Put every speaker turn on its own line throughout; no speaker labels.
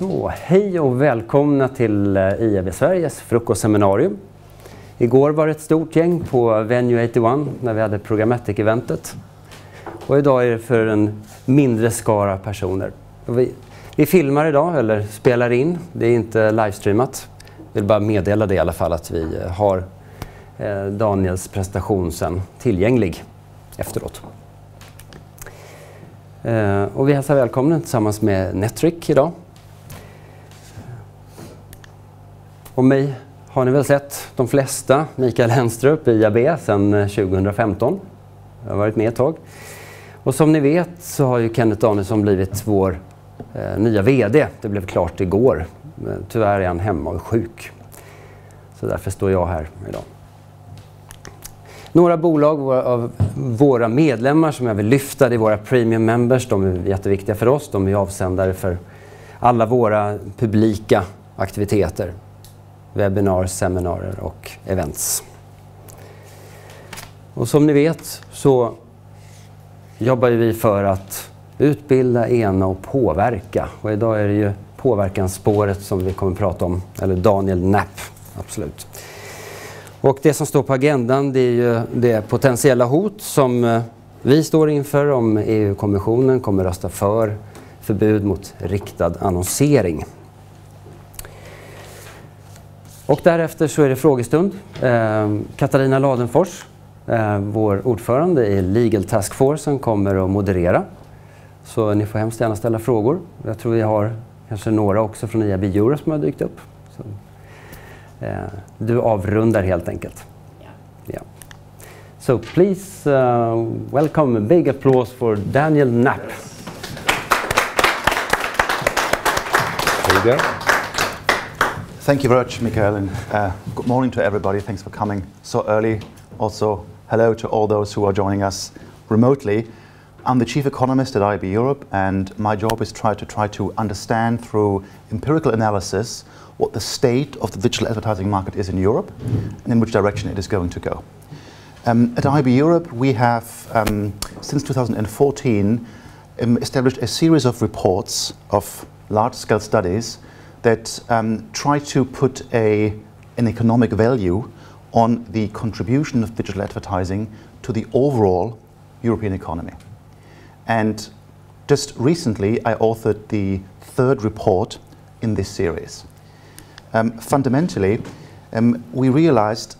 Så, hej och välkomna till IAB Sveriges frukostseminarium. Igår var det ett stort gäng på Venue 81 när vi hade Programmatic-eventet. Och idag är det för en mindre skara personer. Vi filmar idag, eller spelar in. Det är inte livestreamat. Jag vill bara meddela det i alla fall att vi har Daniels presentation sen tillgänglig efteråt. Och vi hälsar välkomna tillsammans med Netrick idag. Och mig har ni väl sett de flesta, Mikael Henstrup i IAB sedan 2015. Jag har varit med ett tag. Och som ni vet så har ju Kenneth Danielsson blivit vår nya VD. Det blev klart igår. Tyvärr är han hemma och sjuk. Så därför står jag här idag. Några bolag av våra medlemmar som jag vill lyfta, det är våra premium members. De är jätteviktiga för oss. De är avsändare för alla våra publika aktiviteter. Webbinar, seminarier och events. Och som ni vet så jobbar vi för att utbilda, ena och påverka. Och idag är det ju påverkansspåret som vi kommer att prata om, eller Daniel Knapp, absolut. Och det som står på agendan, det är ju det potentiella hot som vi står inför om EU-kommissionen kommer rösta för förbud mot riktad annonsering. Och därefter så är det frågestund. Katarina Ladenfors, vår ordförande i Legal Task Force, kommer att moderera. Så ni får hemskt gärna ställa frågor. Jag tror vi har kanske några också från IAB Europe som har dykt upp. Så, du avrundar helt enkelt. Yeah. So please welcome a big applause for Daniel Knapp.
There you go.
Thank you very much, Mikael, and good morning to everybody. Thanks for coming so early. Also, hello to all those who are joining us remotely. I'm the Chief Economist at IAB Europe, and my job is try to understand through empirical analysis what the state of the digital advertising market is in Europe and in which direction it is going to go. At IAB Europe, we have, since 2014, established a series of reports of large-scale studies that try to put an economic value on the contribution of digital advertising to the overall European economy. And just recently, I authored the third report in this series. Fundamentally, we realized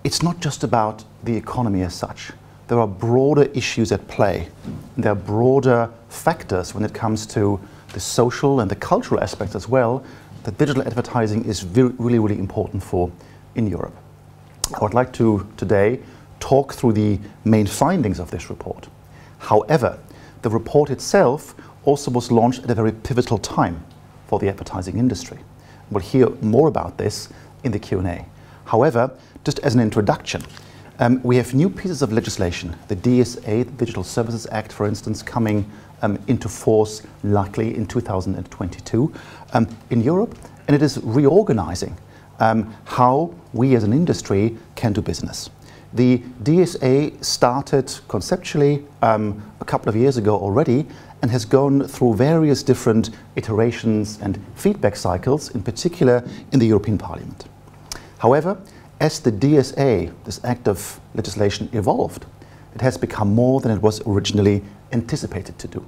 it's not just about the economy as such. There are broader issues at play. There are broader factors when it comes to the social and the cultural aspects as well, that digital advertising is really important for in Europe. I would like to today talk through the main findings of this report. However, the report itself also was launched at a very pivotal time for the advertising industry. We'll hear more about this in the Q&A. However, just as an introduction, we have new pieces of legislation, the DSA, the Digital Services Act, for instance, coming into force likely in 2022 in Europe, and it is reorganizing how we as an industry can do business. The DSA started conceptually a couple of years ago already and has gone through various different iterations and feedback cycles, in particular in the European Parliament. However, as the DSA, this act of legislation, evolved, it has become more than it was originally anticipated to do.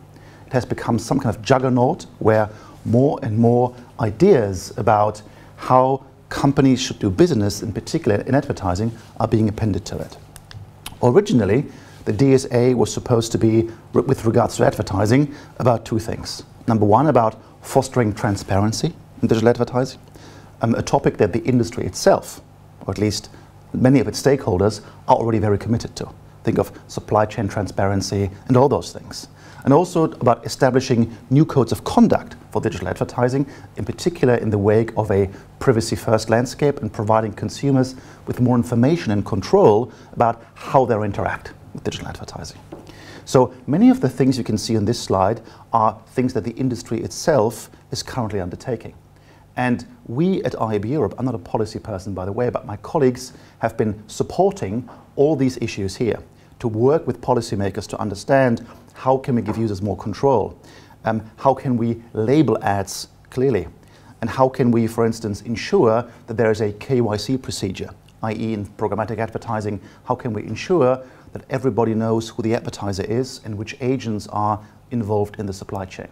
It has become some kind of juggernaut where more and more ideas about how companies should do business, in particular in advertising, are being appended to it. Originally, the DSA was supposed to be, with regards to advertising, about two things. Number one, about fostering transparency in digital advertising, a topic that the industry itself, or at least many of its stakeholders, are already very committed to. Think of supply chain transparency and all those things. And also about establishing new codes of conduct for digital advertising, in particular in the wake of a privacy-first landscape and providing consumers with more information and control about how they interact with digital advertising. So many of the things you can see on this slide are things that the industry itself is currently undertaking. And we at IAB Europe, I'm not a policy person by the way, but my colleagues have been supporting all these issues here to work with policymakers to understand how can we give users more control, how can we label ads clearly? And how can we, for instance, ensure that there is a KYC procedure, i.e. in programmatic advertising, how can we ensure that everybody knows who the advertiser is and which agents are involved in the supply chain?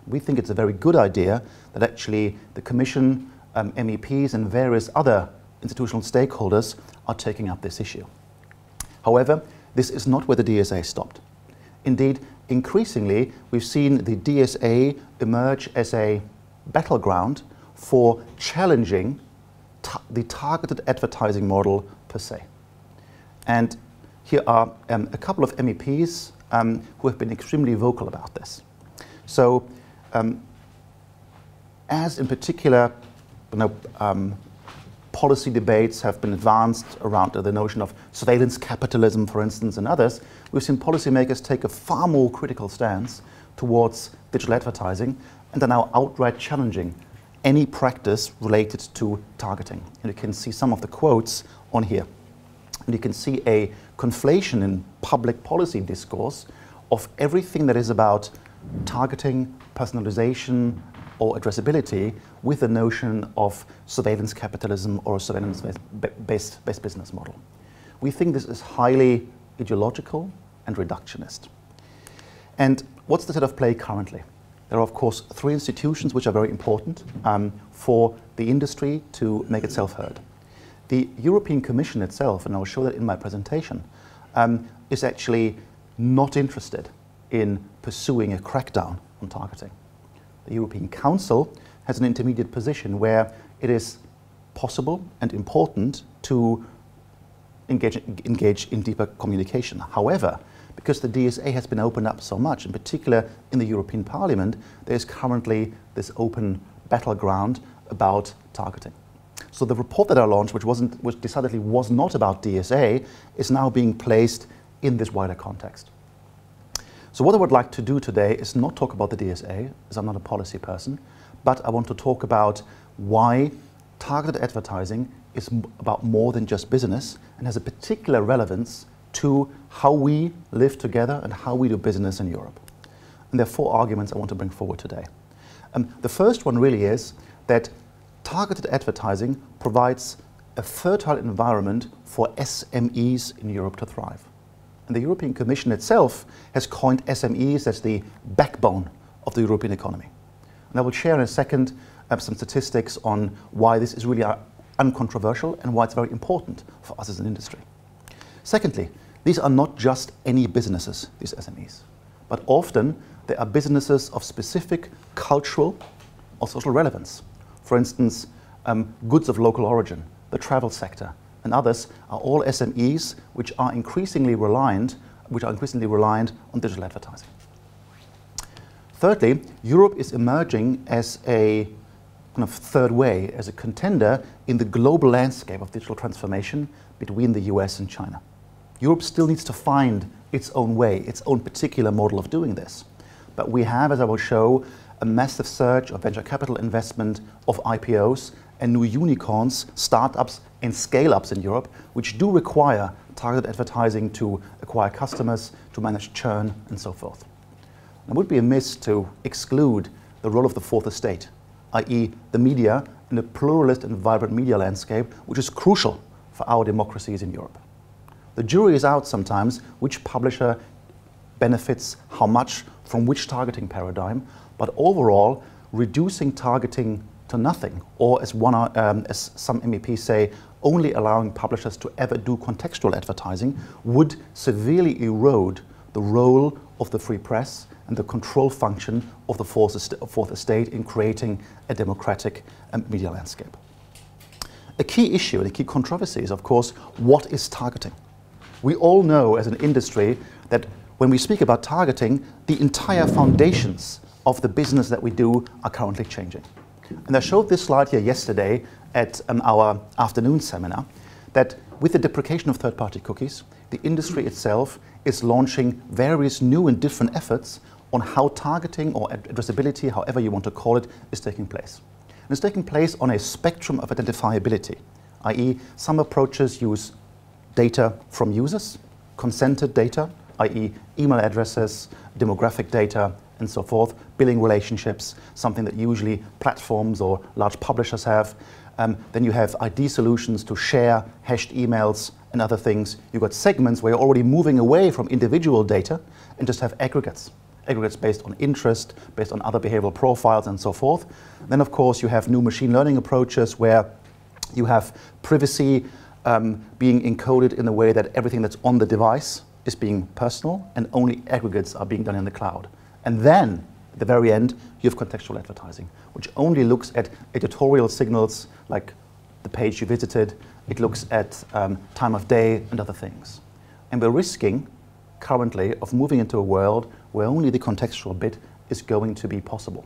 We think it's a very good idea that actually the Commission, MEPs and various other institutional stakeholders are taking up this issue. However, this is not where the DSA stopped. Indeed, increasingly, we've seen the DSA emerge as a battleground for challenging the targeted advertising model per se. And here are a couple of MEPs who have been extremely vocal about this. So, as in particular, policy debates have been advanced around the notion of surveillance capitalism, for instance, and others, we've seen policymakers take a far more critical stance towards digital advertising and are now outright challenging any practice related to targeting. And you can see some of the quotes on here. And you can see a conflation in public policy discourse of everything that is about targeting, personalization, or addressability with the notion of surveillance capitalism or a surveillance-based business model. We think this is highly ideological and reductionist. And what's the state of play currently? There are, of course, three institutions which are very important for the industry to make itself heard. The European Commission itself, and I'll show that in my presentation, is actually not interested in pursuing a crackdown on targeting. The European Council has an intermediate position where it is possible and important to engage in deeper communication. However, because the DSA has been opened up so much, in particular in the European Parliament, there is currently this open battleground about targeting. So the report that I launched, which decidedly was not about DSA, is now being placed in this wider context. So what I would like to do today is not talk about the DSA, as I'm not a policy person, but I want to talk about why targeted advertising is about more than just business and has a particular relevance to how we live together and how we do business in Europe. And there are four arguments I want to bring forward today. The first one really is that targeted advertising provides a fertile environment for SMEs in Europe to thrive. And the European Commission itself has coined SMEs as the backbone of the European economy. And I will share in a second some statistics on why this is really uncontroversial and why it's very important for us as an industry. Secondly, these are not just any businesses, these SMEs, but often they are businesses of specific cultural or social relevance. For instance, goods of local origin, the travel sector, and others are all SMEs which are increasingly reliant on digital advertising. Thirdly, Europe is emerging as a kind of third way, as a contender in the global landscape of digital transformation between the US and China. Europe still needs to find its own way, its own particular model of doing this. But we have, as I will show, a massive surge of venture capital investment, of IPOs, and new unicorns, startups, and scale-ups in Europe, which do require targeted advertising to acquire customers, to manage churn, and so forth. It would be amiss to exclude the role of the fourth estate, i.e. the media in a pluralist and vibrant media landscape, which is crucial for our democracies in Europe. The jury is out sometimes which publisher benefits how much from which targeting paradigm, but overall, reducing targeting to nothing, or as some MEPs say, only allowing publishers to ever do contextual advertising would severely erode the role of the free press and the control function of the fourth estate in creating a democratic media landscape. A key issue and a key controversy is, of course, what is targeting? We all know as an industry that when we speak about targeting, the entire foundations of the business that we do are currently changing. And I showed this slide here yesterday at our afternoon seminar, that with the deprecation of third-party cookies, the industry itself is launching various new and different efforts on how targeting or addressability, however you want to call it, is taking place. And it's taking place on a spectrum of identifiability, i.e. some approaches use data from users, consented data, i.e. email addresses, demographic data, and so forth, billing relationships, something that usually platforms or large publishers have. Then you have ID solutions to share hashed emails and other things. You've got segments where you're already moving away from individual data and just have aggregates. Aggregates based on interest, based on other behavioral profiles and so forth. Then of course you have new machine learning approaches where you have privacy being encoded in a way that everything that's on the device is being personal and only aggregates are being done in the cloud. And then at the very end you have contextual advertising, which only looks at editorial signals like the page you visited. It looks at time of day and other things. And we're risking currently of moving into a world where only the contextual bit is going to be possible.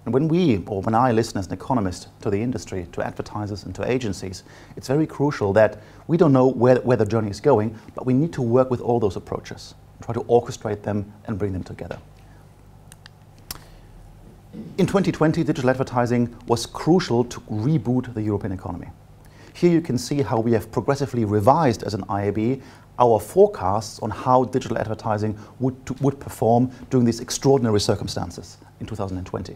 And when I listen as an economist to the industry, to advertisers and to agencies, it's very crucial that we don't know where the journey is going, but we need to work with all those approaches, try to orchestrate them and bring them together. In 2020, digital advertising was crucial to reboot the European economy. Here you can see how we have progressively revised as an IAB our forecasts on how digital advertising would perform during these extraordinary circumstances in 2020.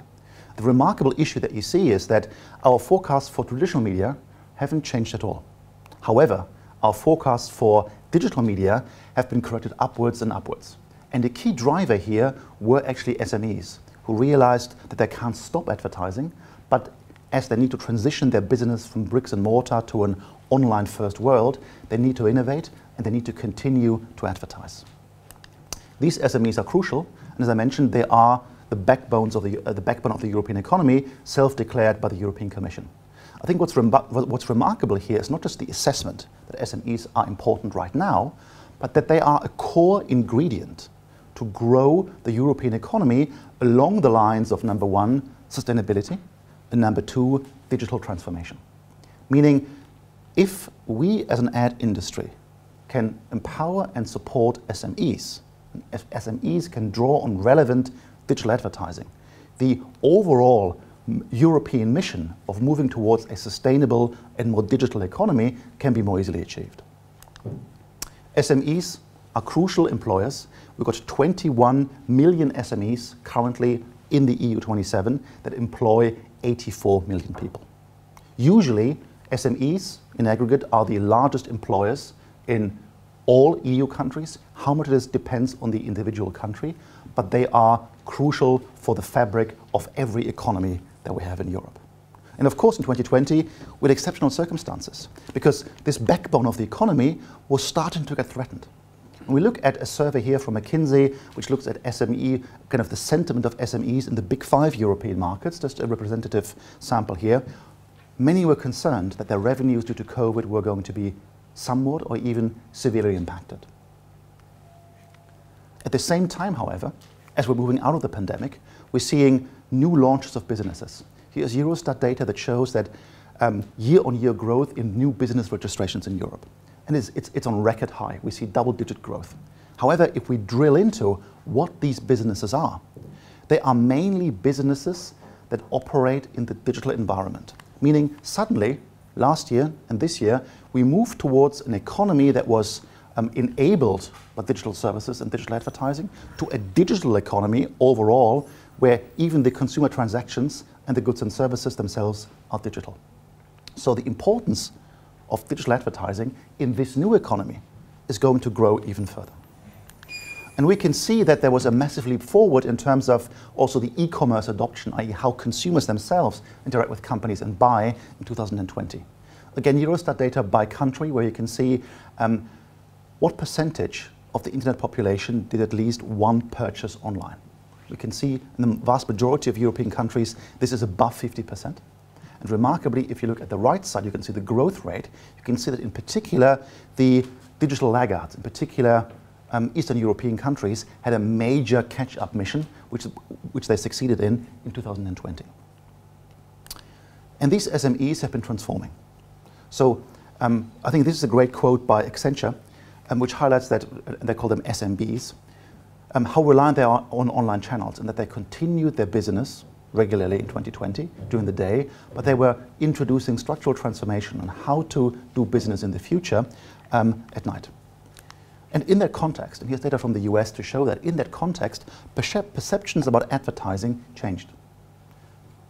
The remarkable issue that you see is that our forecasts for traditional media haven't changed at all. However, our forecasts for digital media have been corrected upwards and upwards. And the key driver here were actually SMEs, who realized that they can't stop advertising, but as they need to transition their business from bricks and mortar to an online-first world, they need to innovate and they need to continue to advertise. These SMEs are crucial, and as I mentioned, they are the backbone of the European economy, self-declared by the European Commission. I think what's remarkable here is not just the assessment that SMEs are important right now, but that they are a core ingredient to grow the European economy along the lines of number one, sustainability, and number two, digital transformation. Meaning, if we as an ad industry can empower and support SMEs, if SMEs can draw on relevant digital advertising, the overall European mission of moving towards a sustainable and more digital economy can be more easily achieved. SMEs are crucial employers. We've got 21 million SMEs currently in the EU 27 that employ 84 million people. Usually, SMEs in aggregate are the largest employers in all EU countries. How much of this depends on the individual country, but they are crucial for the fabric of every economy that we have in Europe. And of course in 2020, with exceptional circumstances, because this backbone of the economy was starting to get threatened. And we look at a survey here from McKinsey, which looks at SME, kind of the sentiment of SMEs in the big 5 European markets, just a representative sample here. Many were concerned that their revenues due to COVID were going to be somewhat or even severely impacted. At the same time, however, as we're moving out of the pandemic, we're seeing new launches of businesses. Here's Eurostat data that shows that year-on-year growth in new business registrations in Europe. And it's on record high. We see double-digit growth. However, if we drill into what these businesses are, they are mainly businesses that operate in the digital environment. Meaning, suddenly, last year and this year, we moved towards an economy that was enabled by digital services and digital advertising to a digital economy overall, where even the consumer transactions and the goods and services themselves are digital. So the importance of digital advertising in this new economy is going to grow even further. And we can see that there was a massive leap forward in terms of also the e-commerce adoption, i.e. how consumers themselves interact with companies and buy in 2020. Again, Eurostat data by country, where you can see what percentage of the internet population did at least one purchase online. We can see in the vast majority of European countries, this is above 50%. And remarkably, if you look at the right side, you can see the growth rate. You can see that in particular, the digital laggards, in particular Eastern European countries, had a major catch-up mission, which they succeeded in 2020. And these SMEs have been transforming. So I think this is a great quote by Accenture, which highlights that, they call them SMBs, how reliant they are on online channels, and that they continued their business regularly in 2020 during the day, but they were introducing structural transformation on how to do business in the future at night. And in that context, and here's data from the US to show that in that context, perceptions about advertising changed.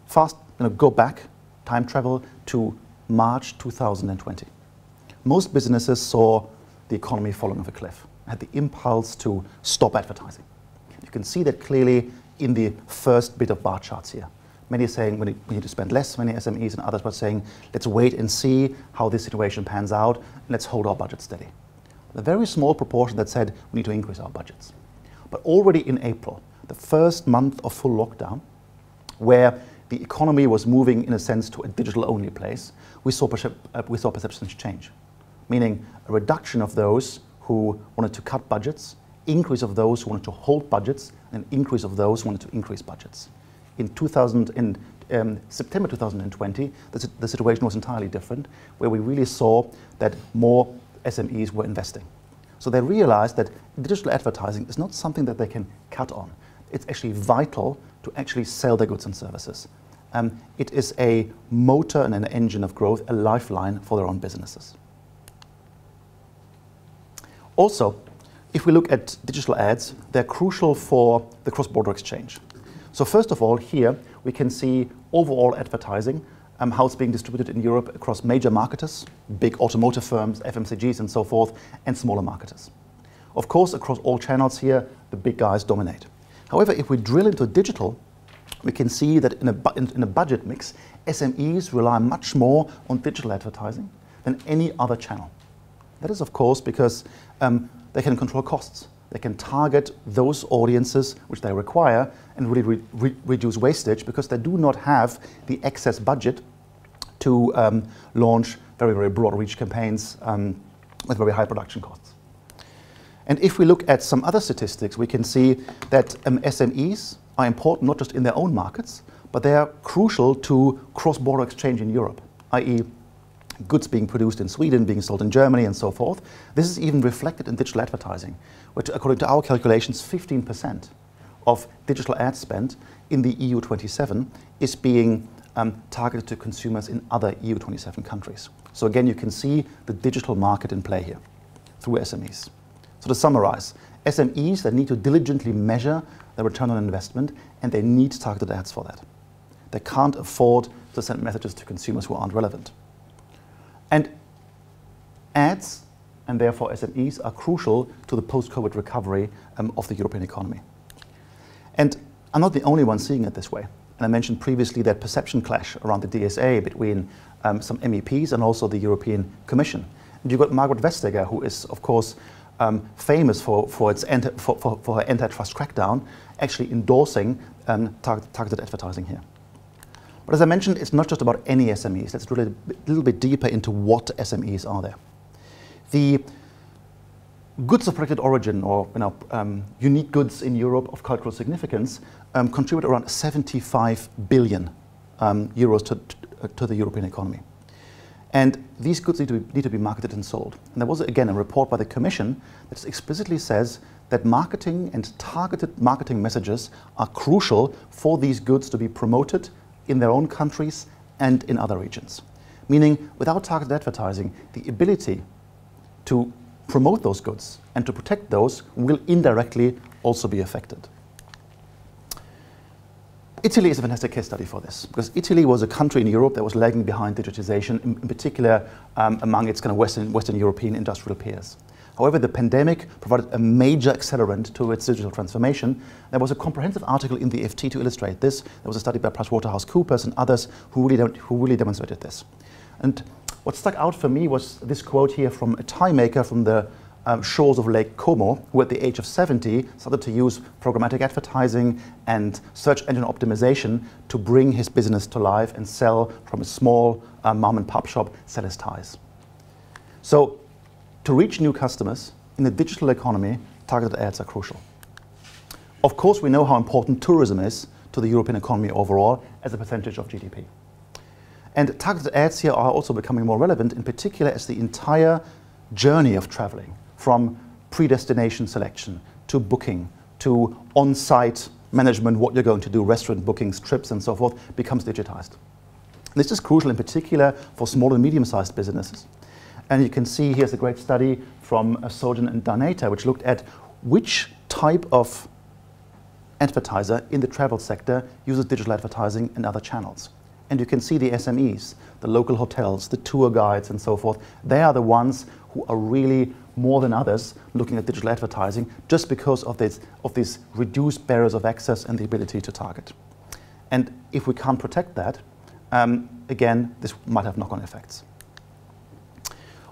Fast, go back, time travel to March 2020. Most businesses saw the economy falling off a cliff, had the impulse to stop advertising. You can see that clearly in the first bit of bar charts here. Many are saying we need to spend less, many SMEs, and others were saying, let's wait and see how this situation pans out, and let's hold our budget steady. A very small proportion that said we need to increase our budgets. But already in April, the first month of full lockdown, where the economy was moving in a sense to a digital-only place, we saw perceptions change, meaning a reduction of those who wanted to cut budgets, increase of those who wanted to hold budgets, and increase of those who wanted to increase budgets. In September 2020, the situation was entirely different, where we really saw that more SMEs were investing. So they realized that digital advertising is not something that they can cut on. It's actually vital to actually sell their goods and services. It is a motor and an engine of growth, a lifeline for their own businesses. Also, if we look at digital ads, they're crucial for the cross-border exchange. So first of all, here we can see overall advertising, how it's being distributed in Europe across major marketers, big automotive firms, FMCGs and so forth, and smaller marketers. Of course, across all channels here, the big guys dominate. However, if we drill into digital, we can see that in a budget mix, SMEs rely much more on digital advertising than any other channel. That is, of course, because they can control costs. They can target those audiences which they require and really reduce wastage because they do not have the excess budget to launch very, very broad reach campaigns with very high production costs. And if we look at some other statistics, we can see that SMEs are important not just in their own markets, but they are crucial to cross-border exchange in Europe, i.e. goods being produced in Sweden, being sold in Germany, and so forth. This is even reflected in digital advertising, which, according to our calculations, 15% of digital ad spend in the EU 27 is being targeted to consumers in other EU 27 countries. So again, you can see the digital market in play here through SMEs. So to summarize, SMEs that need to diligently measure their return on investment, and they need targeted ads for that. They can't afford to send messages to consumers who aren't relevant. And ads, and therefore SMEs, are crucial to the post-COVID recovery of the European economy. And I'm not the only one seeing it this way. And I mentioned previously that perception clash around the DSA between some MEPs and also the European Commission. And you've got Margaret Vestager, who is, of course, famous for her antitrust crackdown, actually endorsing targeted advertising here. But as I mentioned, it's not just about any SMEs. Let's drill a little bit deeper into what SMEs are there. The goods of protected origin, or unique goods in Europe of cultural significance, contribute around 75 billion euros to the European economy. And these goods need to be marketed and sold. And there was, again, a report by the Commission that explicitly says that marketing and targeted marketing messages are crucial for these goods to be promoted in their own countries and in other regions. Meaning, without targeted advertising, the ability to promote those goods and to protect those will indirectly also be affected. Italy is a fantastic case study for this, because Italy was a country in Europe that was lagging behind digitization, in particular among its kind of Western European industrial peers. However, the pandemic provided a major accelerant to its digital transformation. There was a comprehensive article in the FT to illustrate this. There was a study by PricewaterhouseCoopers and others who really demonstrated this. And what stuck out for me was this quote here from a tie maker from the shores of Lake Como, who at the age of 70 started to use programmatic advertising and search engine optimization to bring his business to life and sell from a small mom and pop shop, sell his ties. So to reach new customers in the digital economy, targeted ads are crucial. Of course, we know how important tourism is to the European economy overall as a percentage of GDP. And targeted ads here are also becoming more relevant, in particular as the entire journey of traveling, from predestination selection to booking to on-site management, what you're going to do, restaurant bookings, trips and so forth, becomes digitized. This is crucial in particular for small and medium-sized businesses. And you can see here's a great study from Sojourn and Danata, which looked at which type of advertiser in the travel sector uses digital advertising and other channels. And you can see the SMEs, the local hotels, the tour guides and so forth. They are the ones who are really more than others looking at digital advertising just because of these reduced barriers of access and the ability to target. And if we can't protect that, again, this might have knock-on effects.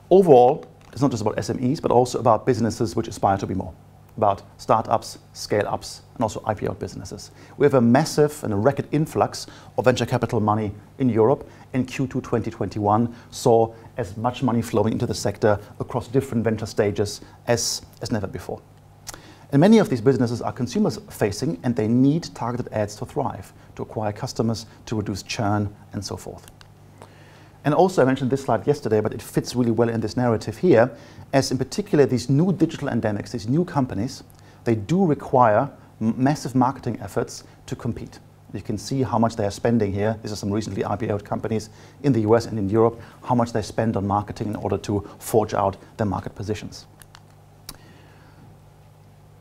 Overall, it's not just about SMEs, but also about businesses which aspire to be more, about startups, scale-ups, and also IPO businesses. We have a massive and a record influx of venture capital money in Europe. In Q2 2021 saw as much money flowing into the sector across different venture stages as never before. And many of these businesses are consumers-facing, and they need targeted ads to thrive, to acquire customers, to reduce churn, and so forth. And also, I mentioned this slide yesterday, but it fits really well in this narrative here, as in particular these new digital endemics, these new companies, they do require massive marketing efforts to compete. You can see how much they are spending here. These are some recently IPO'd companies in the US and in Europe, how much they spend on marketing in order to forge out their market positions.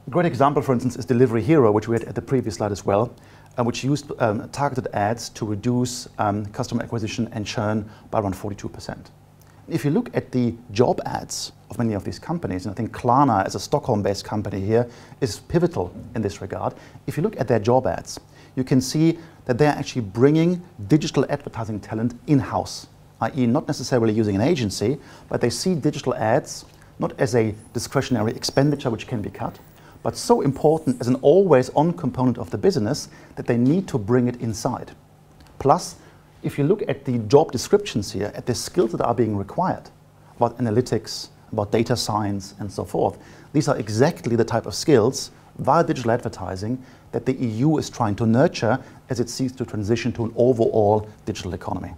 A great example, for instance, is Delivery Hero, which we had at the previous slide as well, which used targeted ads to reduce customer acquisition and churn by around 42%. If you look at the job ads of many of these companies, and I think Klarna, as a Stockholm-based company here, is pivotal in this regard. If you look at their job ads, you can see that they're actually bringing digital advertising talent in-house, i.e. not necessarily using an agency, but they see digital ads not as a discretionary expenditure which can be cut, but so important as an always-on component of the business that they need to bring it inside. Plus, if you look at the job descriptions here, at the skills that are being required, about analytics, about data science, and so forth, these are exactly the type of skills via digital advertising that the EU is trying to nurture as it seeks to transition to an overall digital economy.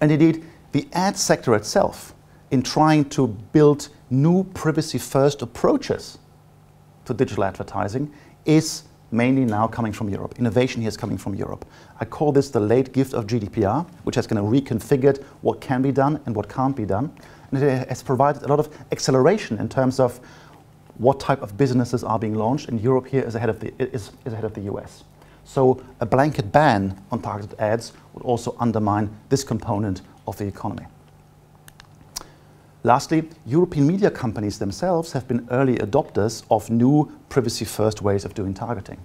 And indeed, the ad sector itself, in trying to build new privacy-first approaches to digital advertising, is mainly now coming from Europe. Innovation here is coming from Europe. I call this the late gift of GDPR, which has kind of reconfigured what can be done and what can't be done. And it has provided a lot of acceleration in terms of what type of businesses are being launched, and Europe here is ahead of the US. So a blanket ban on targeted ads would also undermine this component of the economy. Lastly, European media companies themselves have been early adopters of new privacy-first ways of doing targeting.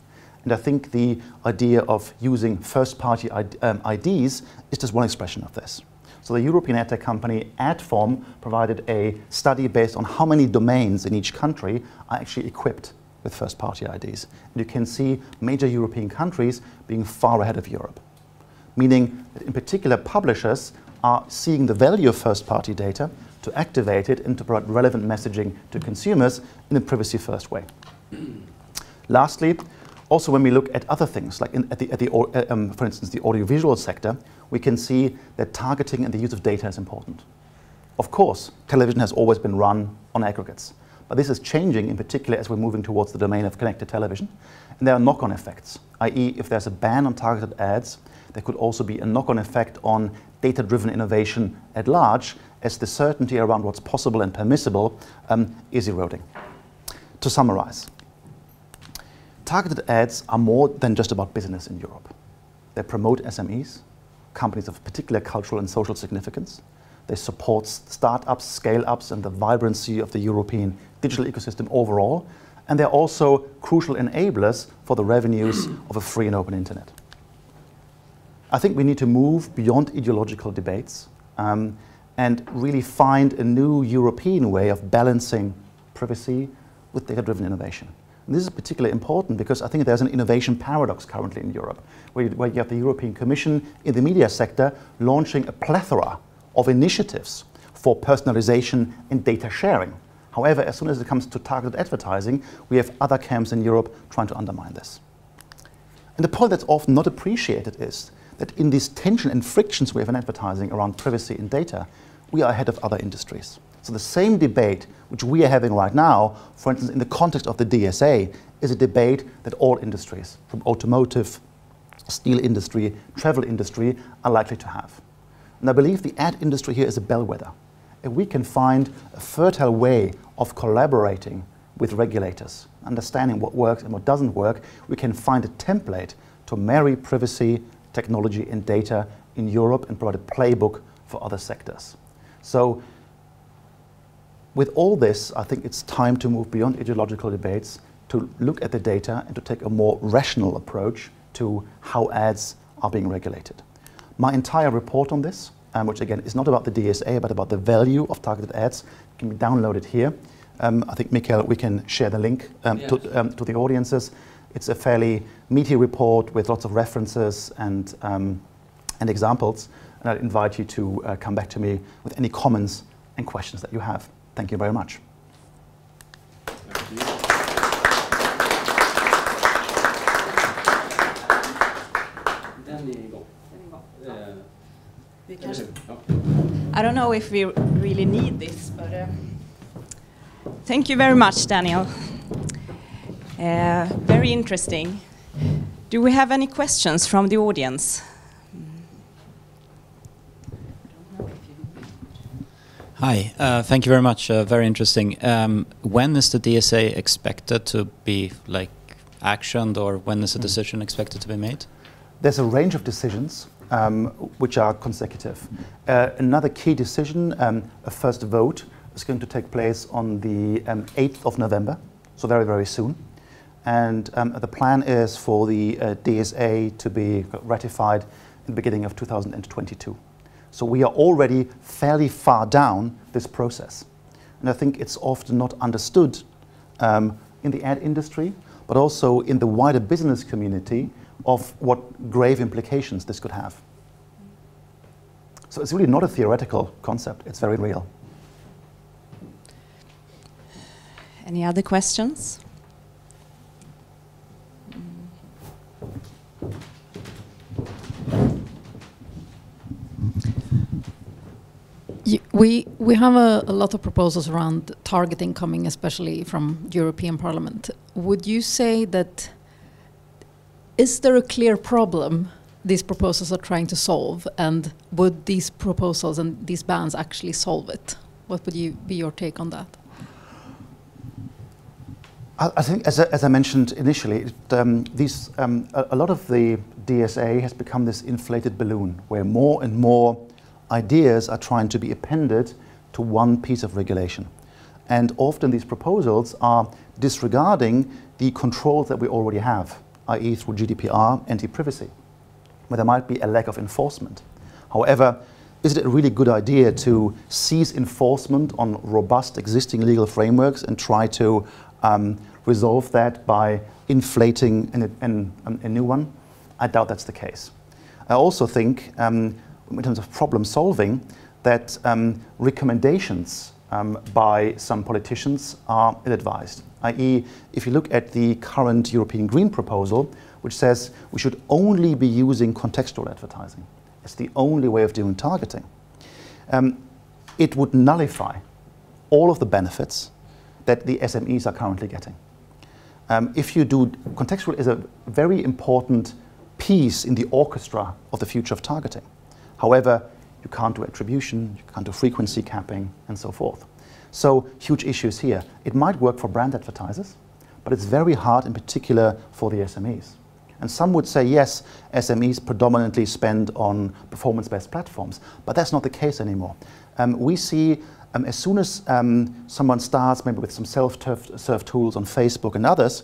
And I think the idea of using first-party IDs is just one expression of this. So the European ad tech company Adform provided a study based on how many domains in each country are actually equipped with first-party IDs. And you can see major European countries being far ahead of Europe, meaning that in particular publishers are seeing the value of first-party data to activate it and to provide relevant messaging to consumers in a privacy-first way. Lastly, also when we look at other things, like for instance, the audiovisual sector, we can see that targeting and the use of data is important. Of course, television has always been run on aggregates, but this is changing in particular as we're moving towards the domain of connected television. And there are knock-on effects, i.e. if there's a ban on targeted ads, there could also be a knock-on effect on data-driven innovation at large, as the certainty around what's possible and permissible is eroding. To summarize, targeted ads are more than just about business in Europe. They promote SMEs, companies of particular cultural and social significance. They support startups, scale-ups, and the vibrancy of the European digital ecosystem overall. And they're also crucial enablers for the revenues of a free and open internet. I think we need to move beyond ideological debates and really find a new European way of balancing privacy with data-driven innovation. And this is particularly important because I think there's an innovation paradox currently in Europe, where you have the European Commission in the media sector launching a plethora of initiatives for personalization and data sharing. However, as soon as it comes to targeted advertising, we have other camps in Europe trying to undermine this. And the point that's often not appreciated is that in this tension and frictions we have in advertising around privacy and data, we are ahead of other industries. So the same debate which we are having right now, for instance, in the context of the DSA, is a debate that all industries, from automotive, steel industry, travel industry, are likely to have. And I believe the ad industry here is a bellwether. if we can find a fertile way of collaborating with regulators, understanding what works and what doesn't work, we can find a template to marry privacy, technology and data in Europe and provide a playbook for other sectors. So with all this, I think it's time to move beyond ideological debates, to look at the data and to take a more rational approach to how ads are being regulated. My entire report on this, which again is not about the DSA but about the value of targeted ads, can be downloaded here. I think, Mikael, we can share the link to the audiences. It's a fairly meaty report with lots of references and examples, and I'd invite you to come back to me with any comments and questions that you have. Thank you very much.
I don't know if we really need this, but thank you very much, Daniel. Very interesting. Do we have any questions from the audience?
Hi, thank you very much. Very interesting. When is the DSA expected to be actioned, or when is a decision expected to be made?
There's a range of decisions which are consecutive. Another key decision, a first vote, is going to take place on the 8th of November, so very, very soon. And the plan is for the DSA to be ratified in the beginning of 2022. So we are already fairly far down this process. And I think it's often not understood in the ad industry, but also in the wider business community, of what grave implications this could have. So it's really not a theoretical concept, it's very real.
Any other questions?
We have a lot of proposals around targeting coming, especially from the European Parliament. Would you say that, is there a clear problem these proposals are trying to solve, and would these proposals and these bans actually solve it? What would be your take on that?
I think, as I mentioned initially, a lot of the DSA has become this inflated balloon where more and more ideas are trying to be appended to one piece of regulation. And often these proposals are disregarding the controls that we already have, i.e. through GDPR, anti-privacy, where there might be a lack of enforcement. However, is it a really good idea to seize enforcement on robust existing legal frameworks and try to resolve that by inflating a new one? I doubt that's the case. I also think, in terms of problem solving, that recommendations by some politicians are ill-advised. I.e., if you look at the current European Green proposal, which says we should only be using contextual advertising. It's the only way of doing targeting. It would nullify all of the benefits that the SMEs are currently getting. If you do, contextual is a very important piece in the orchestra of the future of targeting. However, you can't do attribution, you can't do frequency capping, and so forth. So, huge issues here. It might work for brand advertisers, but it's very hard in particular for the SMEs. And some would say, yes, SMEs predominantly spend on performance-based platforms, but that's not the case anymore. We see as soon as someone starts maybe with some self-serve tools on Facebook and others,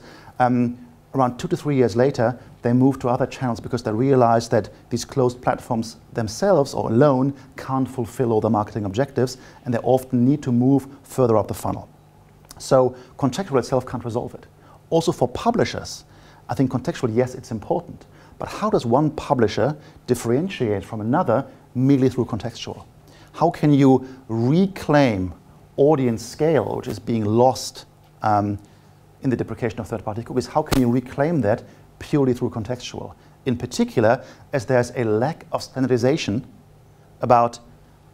around 2 to 3 years later, they move to other channels because they realize that these closed platforms themselves or alone can't fulfill all the marketing objectives, and they often need to move further up the funnel. So contextual itself can't resolve it. Also for publishers, I think contextual, yes, it's important, but how does one publisher differentiate from another merely through contextual? How can you reclaim audience scale, which is being lost in the deprecation of third-party cookies? How can you reclaim that purely through contextual? In particular, as there's a lack of standardization about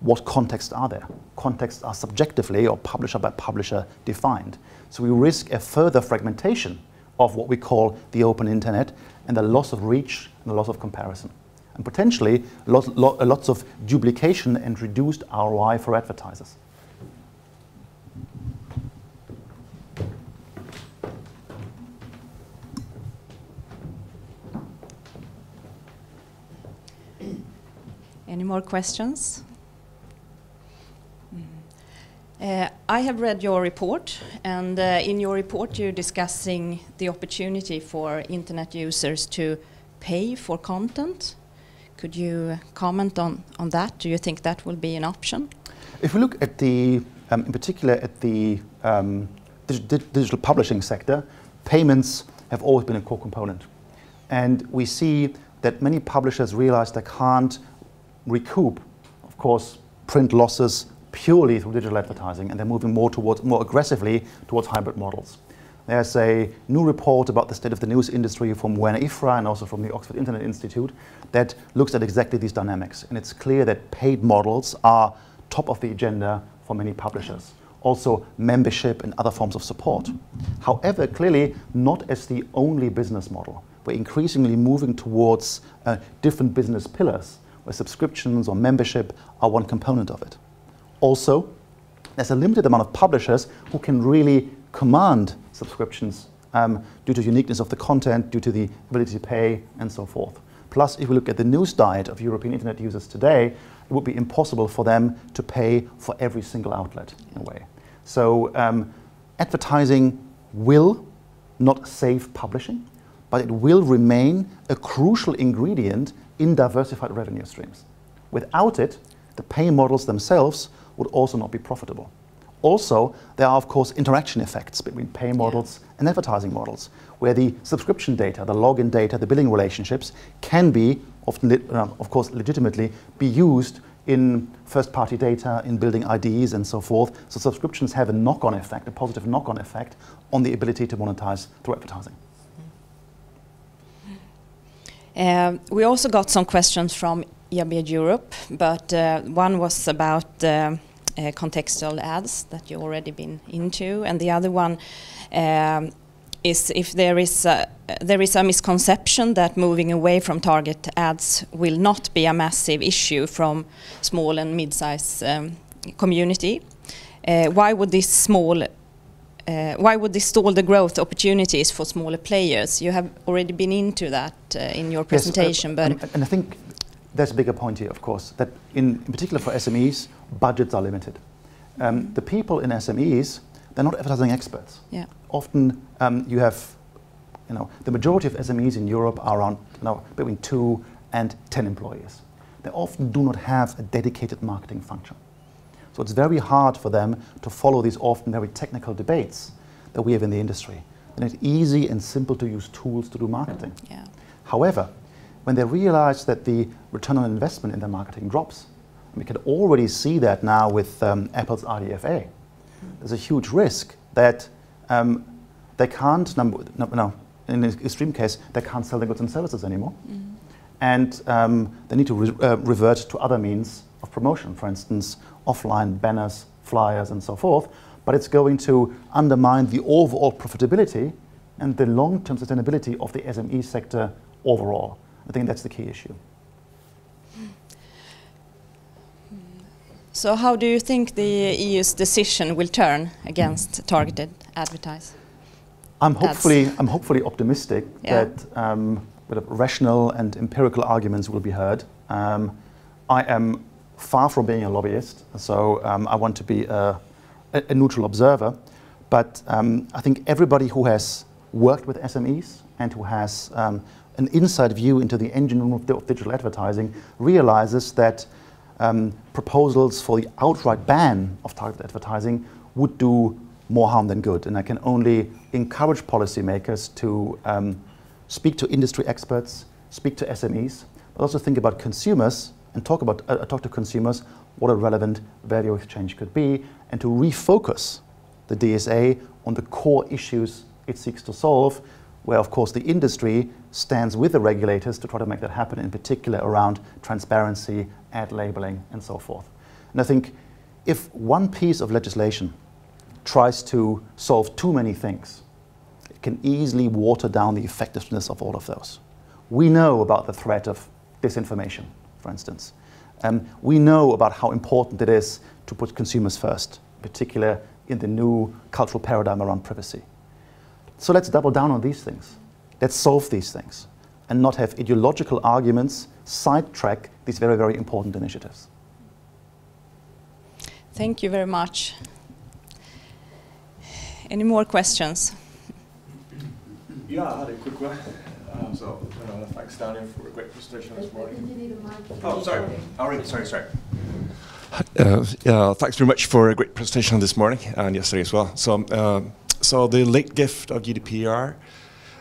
what contexts are there. Contexts are subjectively or publisher by publisher defined. So we risk a further fragmentation of what we call the open internet and the loss of reach and the loss of comparison. And potentially lots of duplication and reduced ROI for advertisers.
Any more questions? I have read your report, and in your report you're discussing the opportunity for internet users to pay for content. Could you comment on that? Do you think that will be an option?
If we look at the, in particular at the digital publishing sector, payments have always been a core component. And we see that many publishers realize they can't recoup, of course, print losses purely through digital advertising, and they're moving more aggressively towards hybrid models. There's a new report about the state of the news industry from Werner Ifra and also from the Oxford Internet Institute that looks at exactly these dynamics. And it's clear that paid models are top of the agenda for many publishers. Also membership and other forms of support. However, clearly not as the only business model. We're increasingly moving towards different business pillars where subscriptions or membership are one component of it. Also, there's a limited amount of publishers who can really command subscriptions due to uniqueness of the content, due to the ability to pay, and so forth. Plus, if we look at the news diet of European internet users today, it would be impossible for them to pay for every single outlet in a way. So advertising will not save publishing, but it will remain a crucial ingredient in diversified revenue streams. Without it, the pay models themselves would also not be profitable. Also, there are, of course, interaction effects between pay models and advertising models, where the subscription data, the login data, the billing relationships can be, often, of course, legitimately, be used in first-party data, in building IDs and so forth. So subscriptions have a knock-on effect, a positive knock-on effect on the ability to monetize through advertising.
We also got some questions from IAB Europe, but one was about contextual ads that you've already been into, and the other one is if there is a misconception that moving away from target ads will not be a massive issue from small and mid-size community. Why would this stall the growth opportunities for smaller players? You have already been into that in your presentation,
yes, and I think there's a bigger point here, of course, that in particular for SMEs, budgets are limited. The people in SMEs, they're not advertising experts.
Yeah.
Often you have, the majority of SMEs in Europe are around, between 2 and 10 employees. They often do not have a dedicated marketing function. So it's very hard for them to follow these often very technical debates that we have in the industry. They need easy and simple to use tools to do marketing.
Yeah.
However, when they realize that the return on investment in their marketing drops, and we can already see that now with Apple's IDFA, there's a huge risk that they can't, in an extreme case, they can't sell their goods and services anymore. Mm-hmm. And they need to revert to other means of promotion, for instance, offline banners, flyers, and so forth. But it's going to undermine the overall profitability and the long-term sustainability of the SME sector overall. I think that's the key issue.
So how do you think the EU's decision will turn against targeted advertising?
I'm hopefully optimistic that rational and empirical arguments will be heard. I am far from being a lobbyist, so I want to be a neutral observer. But I think everybody who has worked with SMEs and who has an inside view into the engine room of digital advertising realizes that proposals for the outright ban of targeted advertising would do more harm than good. And I can only encourage policymakers to speak to industry experts, speak to SMEs, but also think about consumers and talk to consumers what a relevant value exchange could be, and to refocus the DSA on the core issues it seeks to solve, where of course the industry stands with the regulators to try to make that happen, in particular around transparency, ad labeling, and so forth. And I think if one piece of legislation tries to solve too many things, it can easily water down the effectiveness of all of those. We know about the threat of disinformation, for instance. We know about how important it is to put consumers first, in particular in the new cultural paradigm around privacy. So let's double down on these things. Let's solve these things and not have ideological arguments sidetrack these very, very important initiatives.
Thank you very much. Any more questions?
Yeah, I had a quick one. Thanks, Daniel, for a great presentation this morning. Oh, sorry. All right, sorry. Yeah, thanks very much for a great presentation this morning and yesterday as well. So the late gift of GDPR,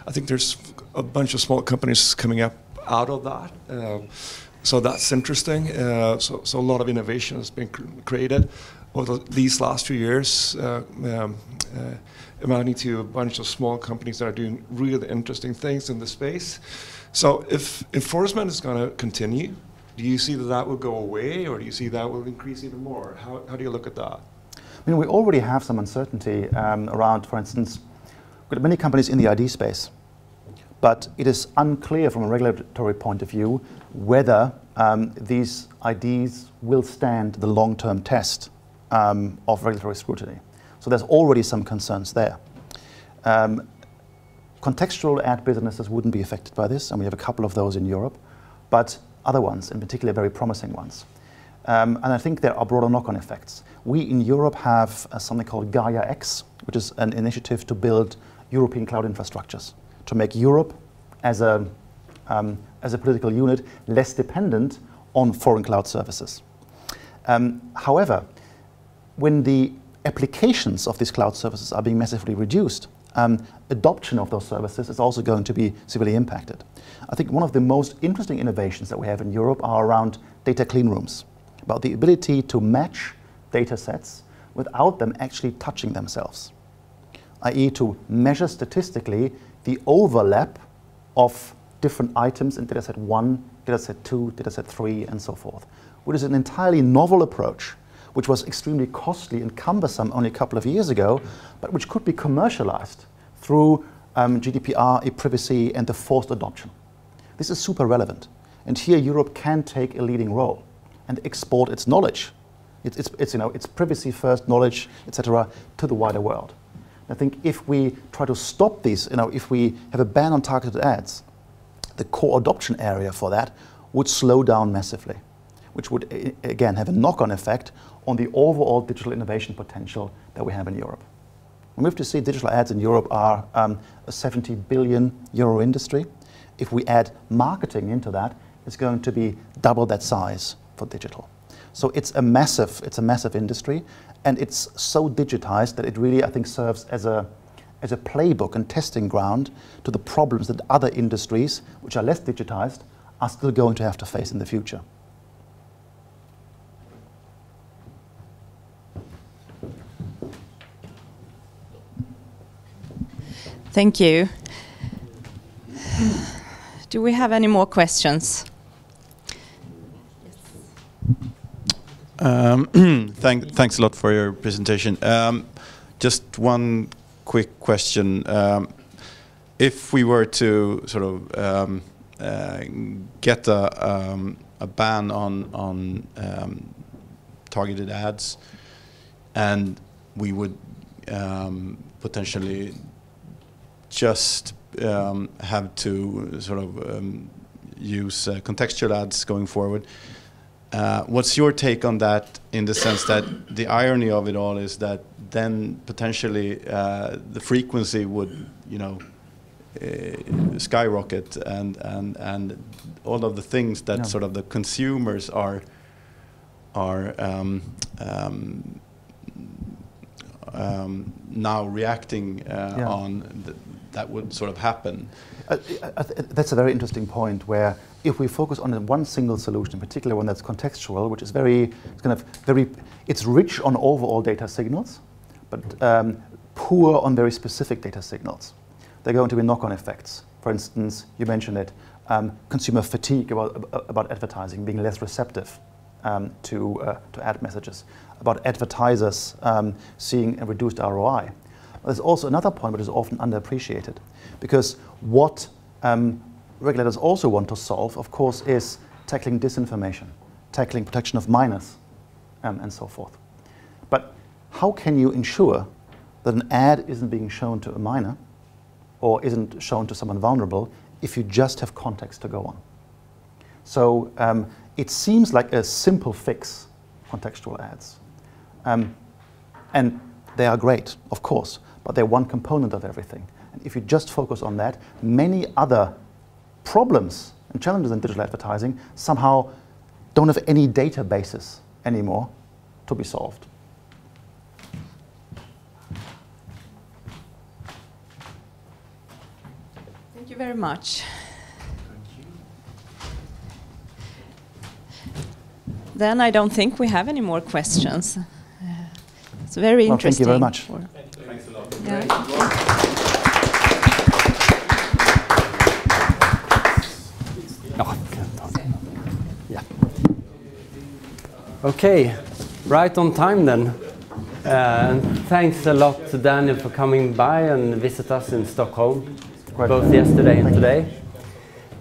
I think there's a bunch of small companies coming up out of that. So that's interesting. So a lot of innovation has been created over these last few years, amounting to a bunch of small companies that are doing really interesting things in the space. So if enforcement is going to continue, do you see that will go away, or do you see that will increase even more? How do you look at that?
I mean, we already have some uncertainty around, for instance, we've got many companies in the ID space, but it is unclear from a regulatory point of view whether these IDs will stand the long-term test of regulatory scrutiny. So there's already some concerns there. Contextual ad businesses wouldn't be affected by this, and we have a couple of those in Europe, but other ones, in particular very promising ones. And I think there are broader knock-on effects. We in Europe have something called Gaia X, which is an initiative to build European cloud infrastructures, to make Europe as a political unit less dependent on foreign cloud services. However, when the applications of these cloud services are being massively reduced, adoption of those services is also going to be severely impacted. I think one of the most interesting innovations that we have in Europe are around data clean rooms, about the ability to match data sets without them actually touching themselves, i.e. to measure statistically the overlap of different items in dataset 1, dataset 2, dataset 3, and so forth, which is an entirely novel approach, which was extremely costly and cumbersome only a couple of years ago, but which could be commercialized through GDPR, e-privacy, and the forced adoption. This is super relevant, and here Europe can take a leading role and export its knowledge, its privacy-first knowledge, etc., to the wider world. I think if we try to stop these, if we have a ban on targeted ads, the core adoption area for that would slow down massively, which would again have a knock-on effect on the overall digital innovation potential that we have in Europe. We have to see digital ads in Europe are a 70 billion euro industry. If we add marketing into that, it's going to be double that size for digital. So it's a massive industry, and it's so digitized that it really, I think, serves as a playbook and testing ground to the problems that other industries, which are less digitized, are still going to have to face in the future.
Thank you. Do we have any more questions?
Thanks a lot for your presentation. Just one quick question. If we were to sort of get a ban on targeted ads, and we would potentially just have to sort of use contextual ads going forward. What's your take on that, in the sense that the irony of it all is that then potentially the frequency would, skyrocket, and all of the things that sort of the consumers are now reacting on, that would sort of happen.
That's a very interesting point, where if we focus on one single solution, in particular one that's contextual, which is it's rich on overall data signals, but poor on very specific data signals. There are going to be knock-on effects. For instance, you mentioned it, consumer fatigue about advertising, being less receptive to ad messages, about advertisers seeing a reduced ROI. There's also another point which is often underappreciated, because what regulators also want to solve, of course, is tackling disinformation, tackling protection of minors, and so forth. But how can you ensure that an ad isn't being shown to a minor or isn't shown to someone vulnerable if you just have context to go on? So it seems like a simple fix, contextual ads. And they are great, of course, but they're one component of everything. And if you just focus on that, many other problems and challenges in digital advertising somehow don't have any databases anymore to be solved.
Thank you very much. Then I don't think we have any more questions. It's very interesting.
Thank you very much.
Thanks a lot.
Yeah.
Yeah. Okay, right on time then. Thanks a lot to Daniel for coming by and visit us in Stockholm, both yesterday and today.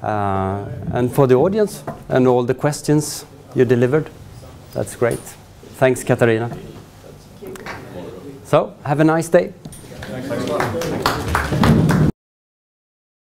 And for the audience and all the questions you delivered. That's great. Thanks, Katarina. So, have a nice day.
Thanks a lot.